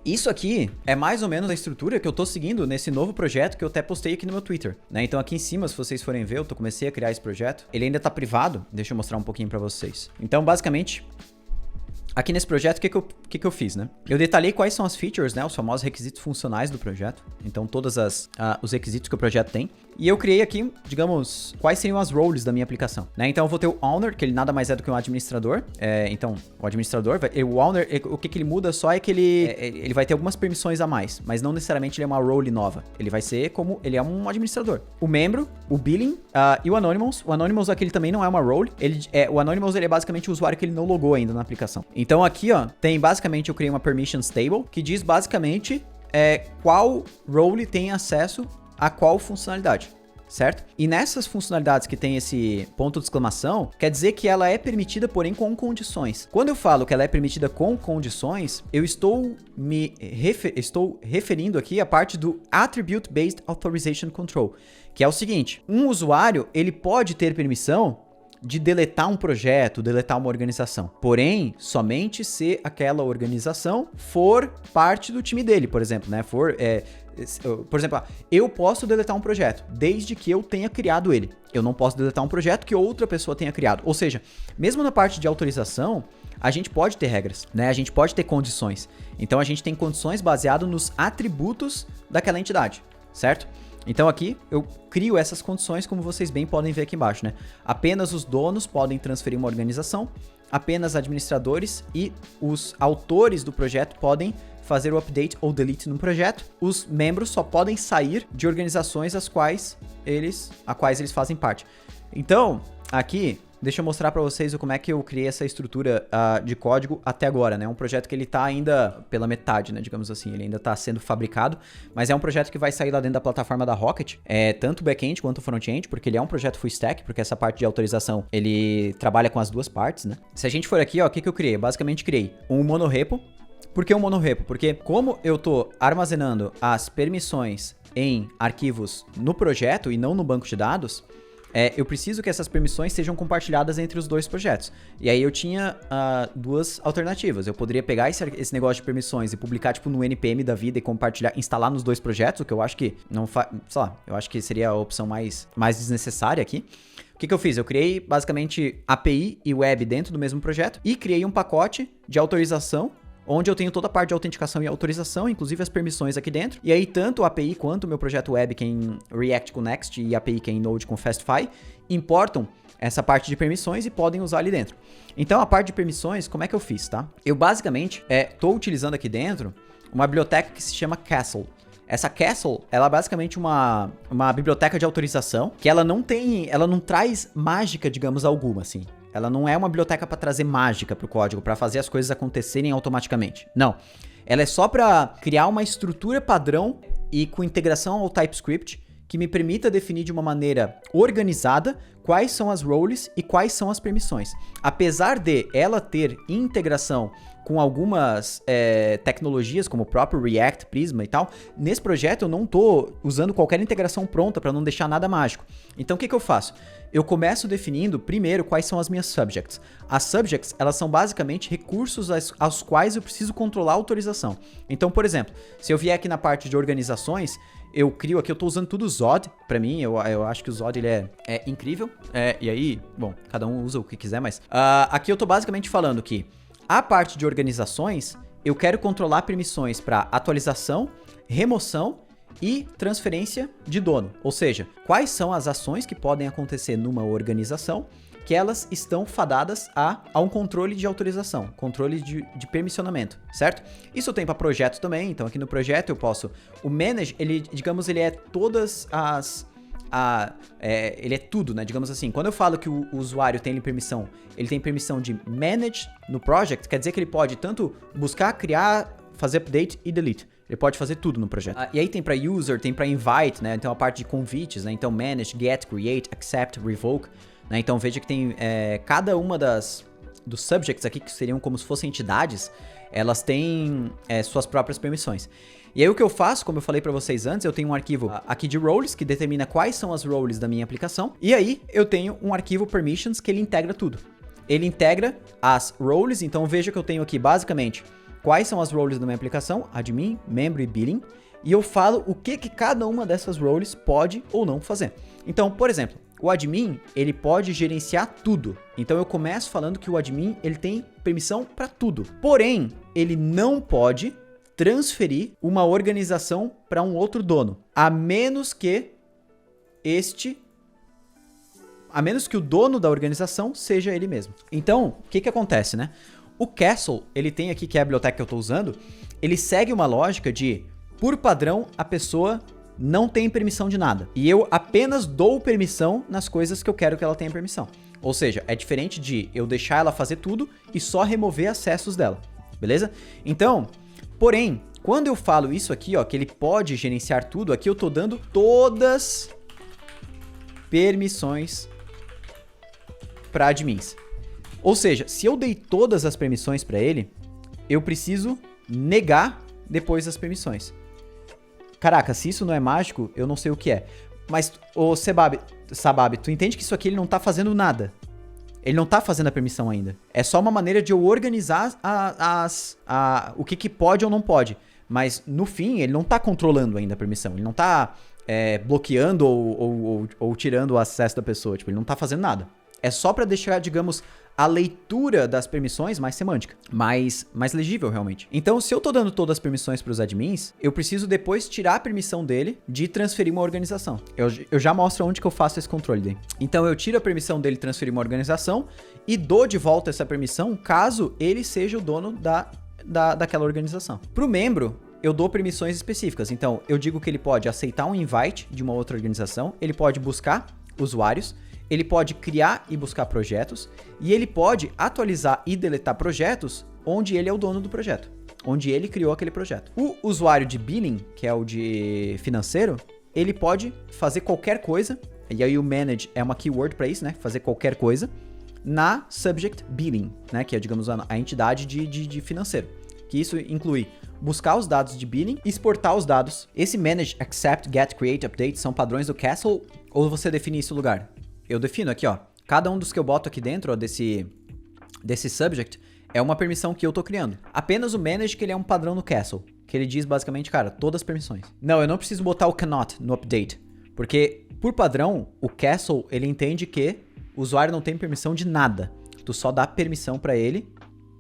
Isso aqui é mais ou menos a estrutura que eu tô seguindo nesse novo projeto que eu até postei aqui no meu Twitter, né? Então aqui em cima, se vocês forem ver, comecei a criar esse projeto. Ele ainda tá privado, deixa eu mostrar um pouquinho pra vocês. Então, basicamente, aqui nesse projeto, o que eu fiz, né? Eu detalhei quais são as features, né? Os famosos requisitos funcionais do projeto. Então, todos os requisitos que o projeto tem. E eu criei aqui, digamos, quais seriam as roles da minha aplicação, né? Então, eu vou ter o owner, que ele nada mais é do que um administrador. Então, o administrador, o owner, o que ele muda só é que ele vai ter algumas permissões a mais, mas não necessariamente ele é uma role nova. Ele vai ser como, ele é um administrador. O membro, o billing e o anonymous. O anonymous aqui ele também não é uma role. O anonymous ele é basicamente o usuário que ele não logou ainda na aplicação. Então, aqui, ó, tem basicamente, eu criei uma permissions table, que diz basicamente qual role tem acesso a qual funcionalidade, certo? E nessas funcionalidades que tem esse ponto de exclamação, quer dizer que ela é permitida, porém com condições. Quando eu falo que ela é permitida com condições, eu estou referindo aqui a parte do Attribute Based Authorization Control, que é o seguinte: um usuário, ele pode ter permissão de deletar um projeto, deletar uma organização. Porém, somente se aquela organização for parte do time dele, por exemplo, né? Por exemplo, eu posso deletar um projeto, desde que eu tenha criado ele. Eu não posso deletar um projeto que outra pessoa tenha criado. Ou seja, mesmo na parte de autorização, a gente pode ter regras, né? A gente pode ter condições. Então, a gente tem condições baseadas nos atributos daquela entidade, certo? Então aqui eu crio essas condições, como vocês bem podem ver aqui embaixo, né? Apenas os donos podem transferir uma organização, apenas administradores e os autores do projeto podem fazer o update ou delete no projeto. Os membros só podem sair de organizações a quais eles fazem parte. Então, aqui, deixa eu mostrar para vocês como é que eu criei essa estrutura de código até agora, né? Um projeto que ele tá ainda pela metade, né? Digamos assim, ele ainda tá sendo fabricado, mas é um projeto que vai sair lá dentro da plataforma da Rocket, tanto o back-end quanto o front-end, porque ele é um projeto full stack, porque essa parte de autorização, ele trabalha com as duas partes, né? Se a gente for aqui, ó, o que eu criei? Basicamente criei um monorepo. Por que um monorepo? Porque como eu tô armazenando as permissões em arquivos no projeto e não no banco de dados, eu preciso que essas permissões sejam compartilhadas entre os dois projetos. E aí eu tinha duas alternativas. Eu poderia pegar esse negócio de permissões e publicar tipo no NPM da vida e compartilhar, instalar nos dois projetos, o que eu acho que não faz, sei lá, eu acho que seria a opção mais desnecessária aqui. O que eu fiz? Eu criei basicamente API e web dentro do mesmo projeto e criei um pacote de autorização onde eu tenho toda a parte de autenticação e autorização, inclusive as permissões aqui dentro. E aí, tanto o API quanto o meu projeto web, que é em React com Next, e API, que é em Node com Fastify, importam essa parte de permissões e podem usar ali dentro. Então, a parte de permissões, como é que eu fiz, tá? Eu, basicamente, estou utilizando aqui dentro uma biblioteca que se chama Castle. Essa Castle, ela é basicamente uma biblioteca de autorização, que ela não traz mágica, digamos, alguma, assim. Ela não é uma biblioteca para trazer mágica para o código, para fazer as coisas acontecerem automaticamente. Não. Ela é só para criar uma estrutura padrão e com integração ao TypeScript que me permita definir de uma maneira organizada quais são as roles e quais são as permissões. Apesar de ela ter integração com algumas tecnologias, como o próprio React, Prisma e tal, nesse projeto eu não estou usando qualquer integração pronta para não deixar nada mágico. Então o que eu faço? Eu começo definindo primeiro quais são as minhas subjects. As subjects, elas são basicamente recursos aos quais eu preciso controlar a autorização. Então, por exemplo, se eu vier aqui na parte de organizações, eu crio aqui, eu tô usando tudo Zod, pra mim, eu acho que o Zod ele é incrível, e aí, bom, cada um usa o que quiser, mas aqui eu tô basicamente falando que a parte de organizações, eu quero controlar permissões para atualização, remoção e transferência de dono, ou seja, quais são as ações que podem acontecer numa organização que elas estão fadadas a um controle de autorização, controle de permissionamento, certo? Isso tem para projeto também, então aqui no projeto eu posso... O manage, ele, digamos, ele é todas as... ele é tudo, né? Digamos assim, quando eu falo que o usuário tem permissão, ele tem permissão de manage no project, quer dizer que ele pode tanto buscar, criar, fazer update e delete. Ele pode fazer tudo no projeto. E aí tem para user, tem para invite, né? Então a parte de convites, né? Então manage, get, create, accept, revoke, né? Então veja que tem cada uma dos subjects aqui, que seriam como se fossem entidades, elas têm suas próprias permissões. E aí o que eu faço, como eu falei para vocês antes, eu tenho um arquivo aqui de roles, que determina quais são as roles da minha aplicação. E aí eu tenho um arquivo permissions que ele integra tudo. Ele integra as roles, então veja que eu tenho aqui basicamente quais são as roles da minha aplicação, admin, membro e billing, e eu falo o que cada uma dessas roles pode ou não fazer. Então, por exemplo, o admin, ele pode gerenciar tudo. Então eu começo falando que o admin, ele tem permissão para tudo. Porém, ele não pode transferir uma organização para um outro dono, a menos que o dono da organização seja ele mesmo. Então, o que acontece, né? O Castle, ele tem aqui, que é a biblioteca que eu estou usando, ele segue uma lógica de, por padrão, a pessoa não tem permissão de nada. E eu apenas dou permissão nas coisas que eu quero que ela tenha permissão. Ou seja, é diferente de eu deixar ela fazer tudo e só remover acessos dela. Beleza? Então, porém, quando eu falo isso aqui, ó, que ele pode gerenciar tudo, aqui eu tô dando todas permissões para admins. Ou seja, se eu dei todas as permissões para ele, eu preciso negar depois as permissões. Caraca, se isso não é mágico, eu não sei o que é. Mas, ô Sabab, tu entende que isso aqui ele não tá fazendo nada. Ele não tá fazendo a permissão ainda. É só uma maneira de eu organizar o que pode ou não pode. Mas, no fim, ele não tá controlando ainda a permissão. Ele não tá bloqueando ou tirando o acesso da pessoa. Tipo, ele não tá fazendo nada. É só pra deixar, digamos, a leitura das permissões mais semântica, mais legível realmente. Então, se eu tô dando todas as permissões para os admins, eu preciso depois tirar a permissão dele de transferir uma organização. Eu já mostro onde que eu faço esse controle dele. Então, eu tiro a permissão dele transferir uma organização e dou de volta essa permissão caso ele seja o dono daquela organização. Pro membro, eu dou permissões específicas. Então, eu digo que ele pode aceitar um invite de uma outra organização, ele pode buscar usuários, ele pode criar e buscar projetos, e ele pode atualizar e deletar projetos onde ele é o dono do projeto, onde ele criou aquele projeto. O usuário de billing, que é o de financeiro, ele pode fazer qualquer coisa, e aí o manage é uma keyword para isso, né? Fazer qualquer coisa, na subject billing, né? Que é, digamos, a entidade de financeiro. Que isso inclui buscar os dados de billing e exportar os dados. Esse manage, accept, get, create, update são padrões do Castle, ou você define isso no lugar? Eu defino aqui, ó. Cada um dos que eu boto aqui dentro, ó, desse subject, é uma permissão que eu tô criando. Apenas o manage, que ele é um padrão no Castle, que ele diz basicamente, cara, todas as permissões. Não, eu não preciso botar o cannot no update, porque por padrão, o Castle, ele entende que o usuário não tem permissão de nada. Tu só dá permissão pra ele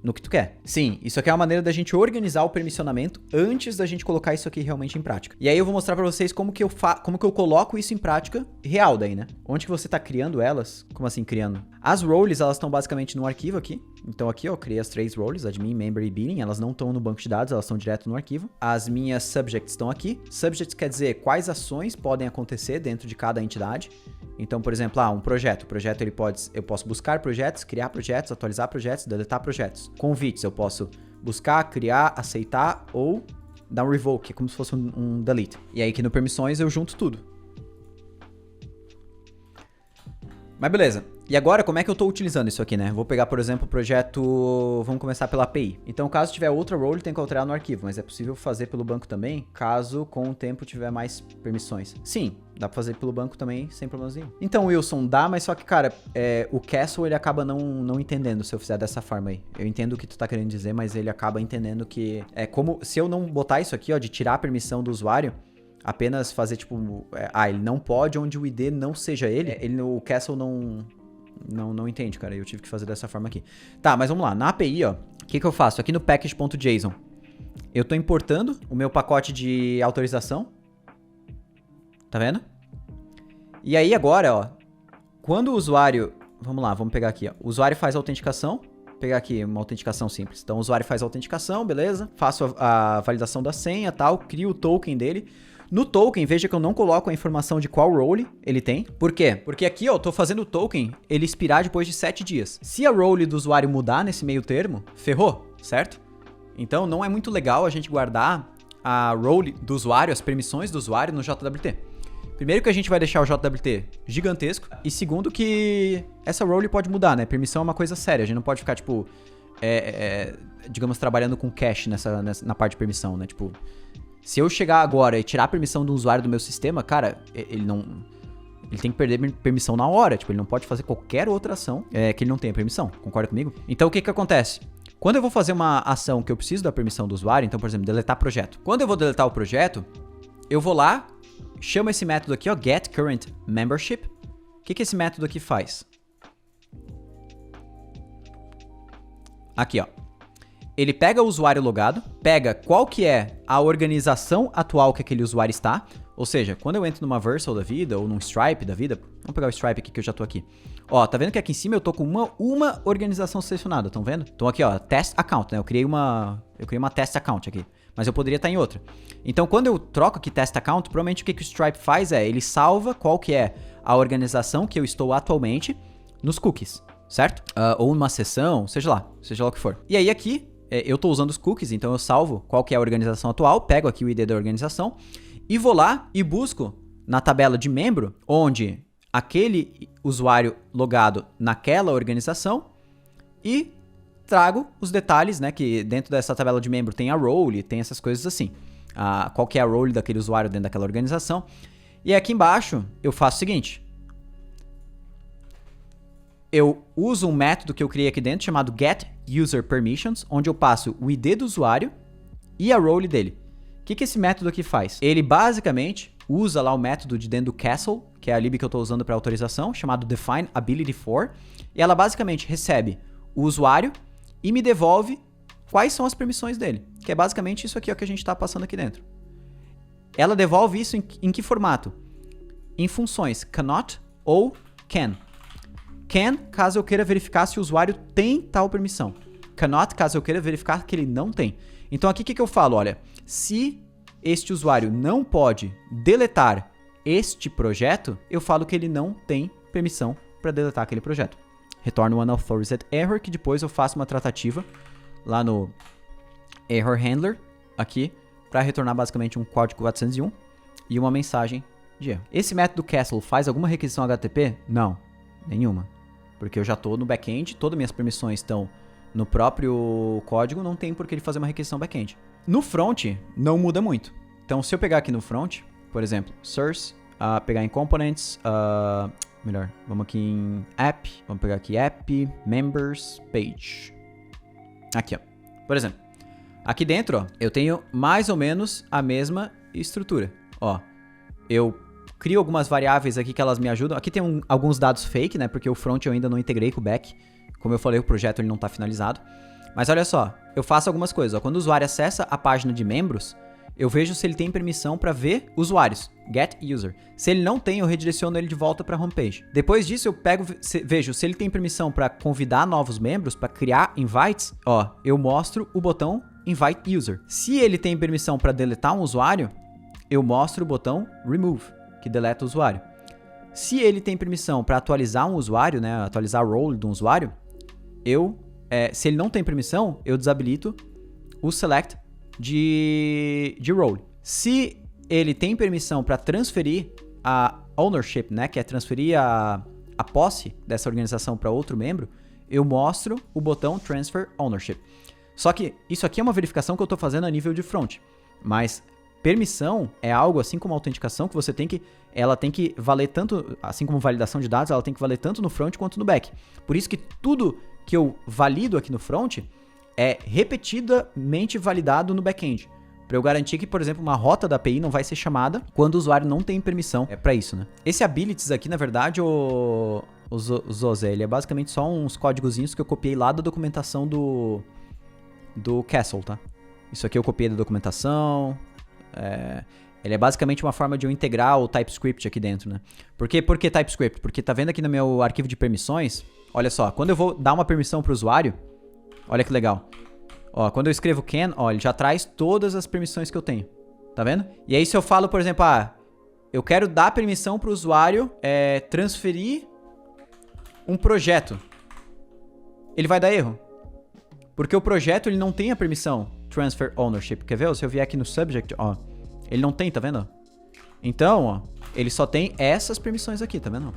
no que tu quer. Sim, isso aqui é uma maneira da gente organizar o permissionamento antes da gente colocar isso aqui realmente em prática. E aí eu vou mostrar pra vocês como que eu coloco isso em prática real daí, né? Onde que você tá criando elas? Como assim criando? As roles, elas estão basicamente no arquivo aqui. Então aqui, ó, eu criei as 3 roles, admin, member e billing. Elas não estão no banco de dados, elas estão direto no arquivo. As minhas subjects estão aqui. Subjects quer dizer quais ações podem acontecer dentro de cada entidade. Então, por exemplo, um projeto. O projeto, eu posso buscar projetos, criar projetos, atualizar projetos, deletar projetos. Convites, eu posso buscar, criar, aceitar ou dar um revoke, como se fosse um delete. E aí aqui no permissões eu junto tudo. Mas beleza. E agora, como é que eu tô utilizando isso aqui, né? Vou pegar, por exemplo, o projeto... Vamos começar pela API. Então, caso tiver outra role, tem que alterar no arquivo. Mas é possível fazer pelo banco também, caso com o tempo tiver mais permissões. Sim, dá pra fazer pelo banco também, sem problema nenhum. Então, Wilson, dá, mas só que, cara, o Castle, ele acaba não entendendo se eu fizer dessa forma aí. Eu entendo o que tu tá querendo dizer, mas ele acaba entendendo que... É como... Se eu não botar isso aqui, ó, de tirar a permissão do usuário... Apenas fazer, tipo... ele não pode onde o ID não seja ele. O Castle não entende, cara. Eu tive que fazer dessa forma aqui. Tá, mas vamos lá. Na API, ó. O que eu faço? Aqui no package.json. Eu tô importando o meu pacote de autorização. Tá vendo? E aí agora, ó. Quando o usuário... Vamos lá, vamos pegar aqui, ó. O usuário faz a autenticação. Vou pegar aqui uma autenticação simples. Então o usuário faz a autenticação, beleza. Faço a validação da senha e tal. Crio o token dele. No token, veja que eu não coloco a informação de qual role ele tem. Por quê? Porque aqui, ó, eu tô fazendo o token ele expirar depois de 7 dias. Se a role do usuário mudar nesse meio termo, ferrou, certo? Então, não é muito legal a gente guardar a role do usuário, as permissões do usuário no JWT. Primeiro que a gente vai deixar o JWT gigantesco. E segundo que essa role pode mudar, né? Permissão é uma coisa séria. A gente não pode ficar, tipo, digamos, trabalhando com cache na parte de permissão, né? Tipo... Se eu chegar agora e tirar a permissão do usuário do meu sistema, cara, ele tem que perder permissão na hora. Tipo, ele não pode fazer qualquer outra ação que ele não tenha permissão. Concorda comigo? Então, o que acontece? Quando eu vou fazer uma ação que eu preciso da permissão do usuário, então, por exemplo, deletar projeto. Quando eu vou deletar o projeto, eu vou lá, chamo esse método aqui, ó, getCurrentMembership. O que esse método aqui faz? Aqui, ó. Ele pega o usuário logado, pega qual que é a organização atual que aquele usuário está. Ou seja, quando eu entro numa Vercel da vida ou num Stripe da vida, vamos pegar o Stripe aqui que eu já tô aqui. Ó, tá vendo que aqui em cima eu tô com uma organização selecionada, estão vendo? Então aqui, ó, test account, né? Eu criei uma test account aqui, mas eu poderia estar em outra. Então quando eu troco aqui test account, provavelmente o que o Stripe faz é, ele salva qual que é a organização que eu estou atualmente nos cookies, certo? Ou numa sessão, seja lá o que for. E aí aqui, eu tô usando os cookies, então eu salvo qual que é a organização atual, pego aqui o ID da organização e vou lá e busco na tabela de membro, onde aquele usuário logado naquela organização e trago os detalhes, né, que dentro dessa tabela de membro tem a role, tem essas coisas assim. Qual que é a role daquele usuário dentro daquela organização. E aqui embaixo eu faço o seguinte. Eu uso um método que eu criei aqui dentro chamado getUserPermissions, onde eu passo o ID do usuário e a role dele. O que esse método aqui faz? Ele basicamente usa lá o método de dentro do Castle, que é a lib que eu estou usando para autorização, chamado defineAbilityFor, e ela basicamente recebe o usuário e me devolve quais são as permissões dele, que é basicamente isso aqui ó, que a gente está passando aqui dentro. Ela devolve isso em que formato? Em funções cannot ou can. Can, caso eu queira verificar se o usuário tem tal permissão. Cannot, caso eu queira verificar que ele não tem. Então aqui o que eu falo? Olha, se este usuário não pode deletar este projeto, eu falo que ele não tem permissão para deletar aquele projeto. Retorno um unauthorized error, que depois eu faço uma tratativa lá no error handler, aqui, para retornar basicamente um código 401 e uma mensagem de erro. Esse método Castle faz alguma requisição HTTP? Não, nenhuma. Porque eu já estou no back-end, todas as minhas permissões estão no próprio código, não tem por que ele fazer uma requisição back-end. No front, não muda muito. Então, se eu pegar aqui no front, por exemplo, source, pegar em components, melhor, vamos aqui em app, vamos pegar aqui app, members, page. Aqui, ó. Por exemplo, aqui dentro, ó, eu tenho mais ou menos a mesma estrutura. Ó, eu crio algumas variáveis aqui que elas me ajudam. Aqui tem alguns dados fake, né? Porque o front eu ainda não integrei com o back. Como eu falei, o projeto ele não está finalizado. Mas olha só, eu faço algumas coisas. Ó. Quando o usuário acessa a página de membros, eu vejo se ele tem permissão para ver usuários. Get user. Se ele não tem, eu redireciono ele de volta para a homepage. Depois disso, eu vejo se ele tem permissão para convidar novos membros, para criar invites. Ó, eu mostro o botão invite user. Se ele tem permissão para deletar um usuário, eu mostro o botão remove, que deleta o usuário. Se ele tem permissão para atualizar um usuário, né, atualizar a role de um usuário, se ele não tem permissão, eu desabilito o select de role. Se ele tem permissão para transferir a ownership, né, que é transferir a posse dessa organização para outro membro, eu mostro o botão transfer ownership. Só que isso aqui é uma verificação que eu estou fazendo a nível de front, mas permissão é algo, assim como autenticação, que ela tem que valer tanto, assim como validação de dados, ela tem que valer tanto no front quanto no back. Por isso que tudo que eu valido aqui no front é repetidamente validado no back-end. Para eu garantir que, por exemplo, uma rota da API não vai ser chamada quando o usuário não tem permissão. É para isso, né? Esse abilities aqui, na verdade, o Zozé, ele é basicamente só uns códigozinhos que eu copiei lá da documentação do Castle, tá? Isso aqui eu copiei da documentação. Ele é basicamente uma forma de eu integrar o TypeScript aqui dentro, né? Por que TypeScript? Porque tá vendo aqui no meu arquivo de permissões? Olha só, quando eu vou dar uma permissão para o usuário, olha que legal. Ó, quando eu escrevo can, ó, ele já traz todas as permissões que eu tenho. Tá vendo? E aí se eu falo, por exemplo, eu quero dar permissão para o usuário transferir um projeto. Ele vai dar erro. Porque o projeto ele não tem a permissão transfer ownership. Quer ver? Se eu vier aqui no subject, ó, ele não tem, tá vendo? Então, ó, ele só tem essas permissões aqui, tá vendo?